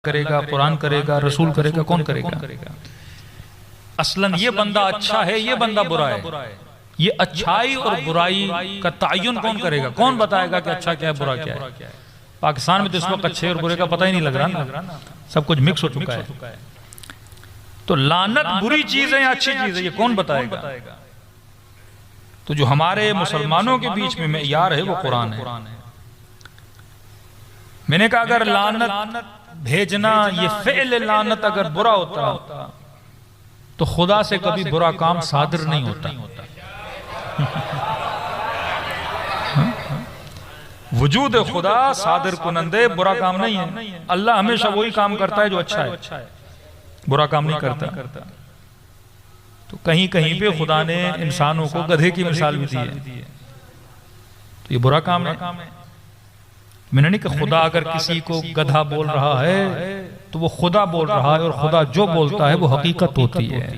کرے گا، قرآن کرے گا، رسول کرے گا، کون کرے گا؟ اصلاً یہ بندہ اچھا ہے، یہ بندہ برا ہے، یہ اچھائی اور برائی کا تعین کون کرے گا؟ کون بتائے گا کہ اچھا کیا ہے، برا کیا ہے؟ پاکستان میں تو اس وقت اچھے اور برے کا پتہ ہی نہیں لگ رہا نا، سب کچھ مکس ہو چکا ہے۔ تو لعنت بری چیز ہے یا اچھی چیز ہے، یہ کون بتائے گا؟ تو جو ہمارے مسلمانوں کے بیچ میں معیار ہے وہ قرآن ہے۔ میں نے کہا اگر لعنت بھیجنا، یہ فعل لعنت اگر برا ہوتا تو خدا سے کبھی برا کام صادر نہیں ہوتا۔ وجود خدا صادر کنندے برا کام نہیں ہے، اللہ ہمیشہ وہی کام کرتا ہے جو اچھا ہے، برا کام نہیں کرتا۔ تو کہیں کہیں پہ خدا نے انسانوں کو گدھے کی مثال بھی دی ہے، تو یہ برا کام ہے۔ میں نے نہیں کہ خدا اگر کسی کو گدھا بول رہا ہے تو وہ خدا بول رہا ہے، اور خدا جو بولتا ہے وہ حقیقت ہوتی ہے۔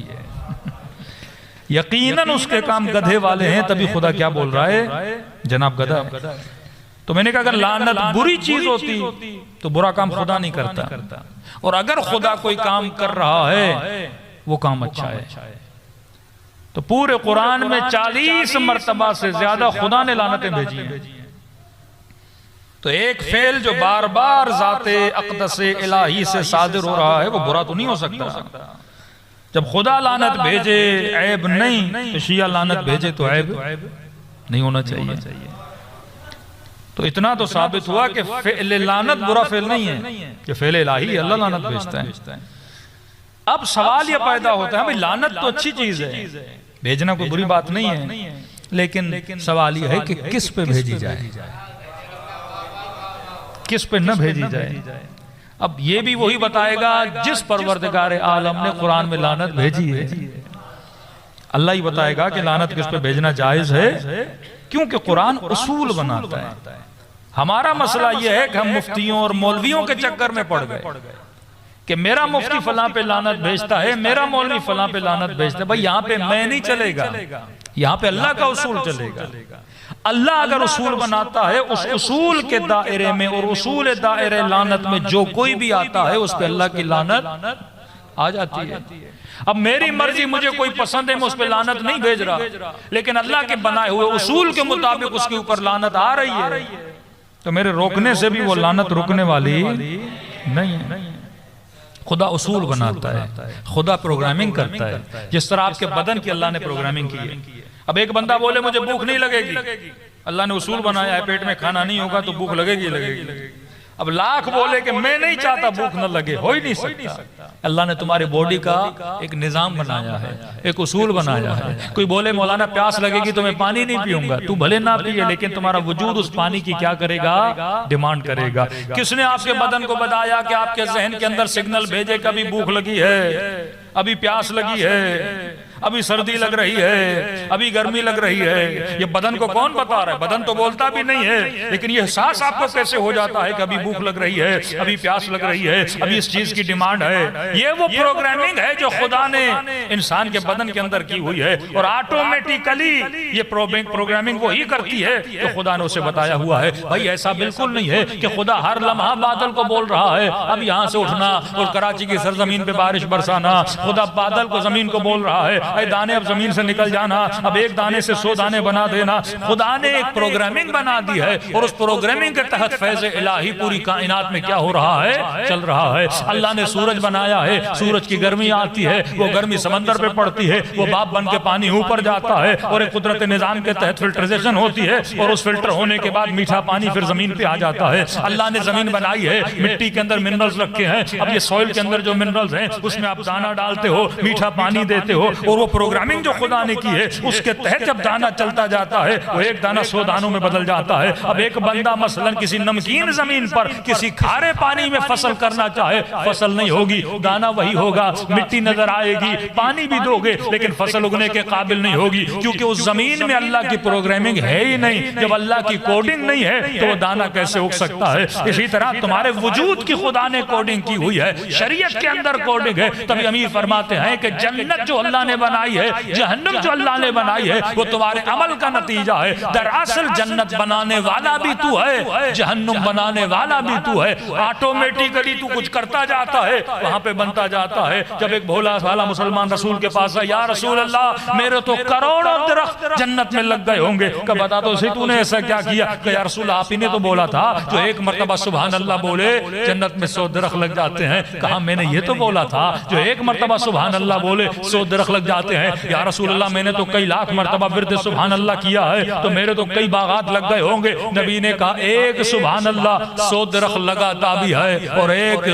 یقیناً اس کے کام گدھے والے ہیں، تبھی خدا کیا بول رہا ہے؟ جناب گدھا۔ تو میں نے کہا اگر لعنت بری چیز ہوتی تو برا کام خدا نہیں کرتا، اور اگر خدا کوئی کام کر رہا ہے وہ کام اچھا ہے۔ تو پورے قرآن میں 40 مرتبہ سے زیادہ خدا نے لعنتیں بھیجی ہیں۔ تو ایک فعل جو بار بار ذات اقدس الہی سے صادر ہو رہا ہے وہ برا تو نہیں ہو سکتا۔ جب خدا لعنت بھیجے عیب نہیں، تو شیعہ لعنت بھیجے تو عیب نہیں ہونا چاہیے۔ تو اتنا تو ثابت ہوا کہ فعل لعنت برا فعل نہیں ہے، کہ فعل الہی اللہ لعنت بھیجتا ہے۔ اب سوال یہ پیدا ہوتا ہے، بھئی لعنت تو اچھی چیز ہے، بھیجنا کوئی بری بات نہیں ہے، لیکن سوال یہ ہے کہ کس پہ بھیجی جائے، کس پہ نہ بھیجی جائے۔ اب یہ بھی وہی بتائے گا جس پروردگار عالم نے قرآن میں لعنت بھیجی ہے، اللہ ہی بتائے گا کہ لعنت کس پہ بھیجنا جائز ہے، کیونکہ قرآن اصول بناتا ہے۔ ہمارا مسئلہ یہ ہے کہ ہم مفتیوں اور مولویوں کے چکر میں پڑ گئے کہ میرا مفتی فلاں پہ لعنت بھیجتا ہے، میرا مولوی فلاں پہ لعنت بھیجتا ہے۔ بھئی یہاں پہ میں نہیں چلے گا، یہاں پہ اللہ کا اصول چلے گا۔ اللہ اگر اصول بناتا ہے، اس اصول کے دائرے میں اور اصول دائرے لعنت میں جو کوئی بھی آتا ہے اس پہ اللہ کی لعنت آ جاتی ہے۔ اب میری مرضی، مجھے کوئی پسند ہے، میں اس پہ لعنت نہیں بھیج رہا، لیکن اللہ کے بنائے ہوئے اصول کے مطابق اس کے اوپر لعنت آ رہی ہے، تو میرے روکنے سے بھی وہ لعنت رکنے والی نہیں ہے۔ خدا اصول بناتا ہے، خدا پروگرامنگ کرتا ہے، جس طرح آپ کے بدن کی اللہ نے پروگرامنگ کی ہے۔ اب ایک بندہ بولے مجھے بھوک نہیں لگے گی، اللہ نے اصول بنایا ہے پیٹ میں کھانا نہیں ہوگا تو بھوک لگے گی۔ اب لاکھ بولے کہ میں نہیں چاہتا بھوک نہ لگے، ہو ہی نہیں سکتا۔ اللہ نے تمہاری باڈی کا ایک نظام بنایا ہے، ایک اصول بنایا ہے۔ کوئی بولے مولانا پیاس لگے گی تو میں پانی نہیں پیوں گا، تو بھلے نہ پیے لیکن تمہارا وجود اس پانی کی کیا کرے گا؟ ڈیمانڈ کرے گا۔ کس نے آپ کے بدن کو بتایا کہ آپ کے ذہن کے اندر سگنل بھیجے کبھی بھوک لگی ہے، ابھی پیاس لگی ہے، ابھی سردی لگ رہی ہے، ابھی گرمی لگ رہی ہے؟ یہ بدن کو کون بتا رہا ہے؟ بدن تو بولتا بھی نہیں ہے، لیکن یہ احساس آپ کو کیسے ہو جاتا ہے کہ ابھی بھوک لگ رہی ہے، ابھی پیاس لگ رہی ہے، ابھی اس چیز کی ڈیمانڈ ہے؟ یہ وہ پروگرامنگ ہے جو خدا نے انسان کے بدن کے اندر کی ہوئی ہے، اور آٹومیٹیکلی یہ پروگرامنگ وہی کرتی ہے تو خدا نے اسے بتایا ہوا ہے۔ بھائی ایسا بالکل نہیں ہے کہ خدا ہر لمحہ بادل کو بول رہا ہے اب یہاں سے اٹھنا اور کراچی کی سرزمین پہ بارش برسانا۔ خدا بادل کو زمین کو بول رہا ہے اے دانے اب زمین سے نکل جانا، اب ایک دانے سے 100 دانے بنا دینا۔ خدا نے ایک پروگرامنگ بنا دی ہے، اور اس پروگرامنگ کے تحت فیض الہی پوری کائنات میں کیا ہو رہا ہے؟ چل رہا ہے۔ اللہ نے سورج بنایا ہے، سورج کی گرمی آتی ہے، وہ گرمی سمندر پہ پڑتی ہے، وہ باب بن کے پانی اوپر جاتا ہے، اور ایک قدرت نظام کے تحت فلٹریزیشن ہوتی ہے، اور اس فلٹر ہونے کے بعد میٹھا پانی پھر زمین پہ آ جاتا ہے۔ اللہ نے زمین بنائی ہے، مٹی کے اندر منرلز رکھے ہیں، اب یہ سوئل کے اندر جو منرلز ہیں اس میں آپ دانا ڈالتے ہو، میٹھا پانی دیتے ہو، اور وہ پروگرامنگ جو خدا نے کی ہے اس کے تحت جب دانا چلتا جاتا ہے وہ ایک دانا 100 دانوں میں بدل جاتا ہے۔ اب ایک بندہ مثلا کسی نمکین زمین پر کسی کھارے پانی میں فصل کرنا چاہے، فصل نہیں ہوگی، دانا وہی ہوگا، مٹی نظر آئے گی، پانی بھی دو گے لیکن فصل اگنے کے قابل نہیں ہوگی، کیونکہ اس زمین میں اللہ کی پروگرامنگ ہے ہی نہیں۔ جب اللہ کی کوڈنگ نہیں ہے تو وہ دانا کیسے اگ سکتا ہے؟ اسی طرح تمہارے وجود کی خدا نے کوڈنگ کی ہوئی ہے، شریعت کے اندر کوڈنگ ہے۔ تبھی امیر فرماتے ہیں کہ جنت جو اللہ نے بنائی ہے، جہنم جو اللہ نے بنائی ہے وہ تمہارے عمل کا نتیجہ ہے۔ دراصل جنت بنانے والا بھی تو ہے، جہنم بنانے والا بھی تو ہے، آٹومیٹیکلی تو کچھ کرتا جاتا ہے، وہاں پہ بنتا جاتا ہے۔ جب ایک بھولا سالا مسلمان رسول کے پاس ہے، یا رسول اللہ میرے تو کروڑوں درخت جنت میں لگ گئے ہوں گے، کہ بتا تو صحیح تو نے ایسا کیا کیا؟ کہ یا رسول اللہ آپ ہی نے تو بولا تھا جو ایک مرتبہ سبحان اللہ بولے جنت میں 100 درخت لگ جاتے ہیں۔ کہا میں نے یہ تو بولا تھا جو ایک مرتبہ سبحان اللہ بولے 100 درخت لگ جاتے ہیں۔ یا رسول اللہ میں نے تو کئی لاکھ مرتبہ ورد سبحان اللہ کیا ہے تو میرے تو کئی باغات لگ گئے ہوں گے۔ نبی نے کہا ایک سبحان اللہ 100 درخت لگاتا بھی ہے اور ایک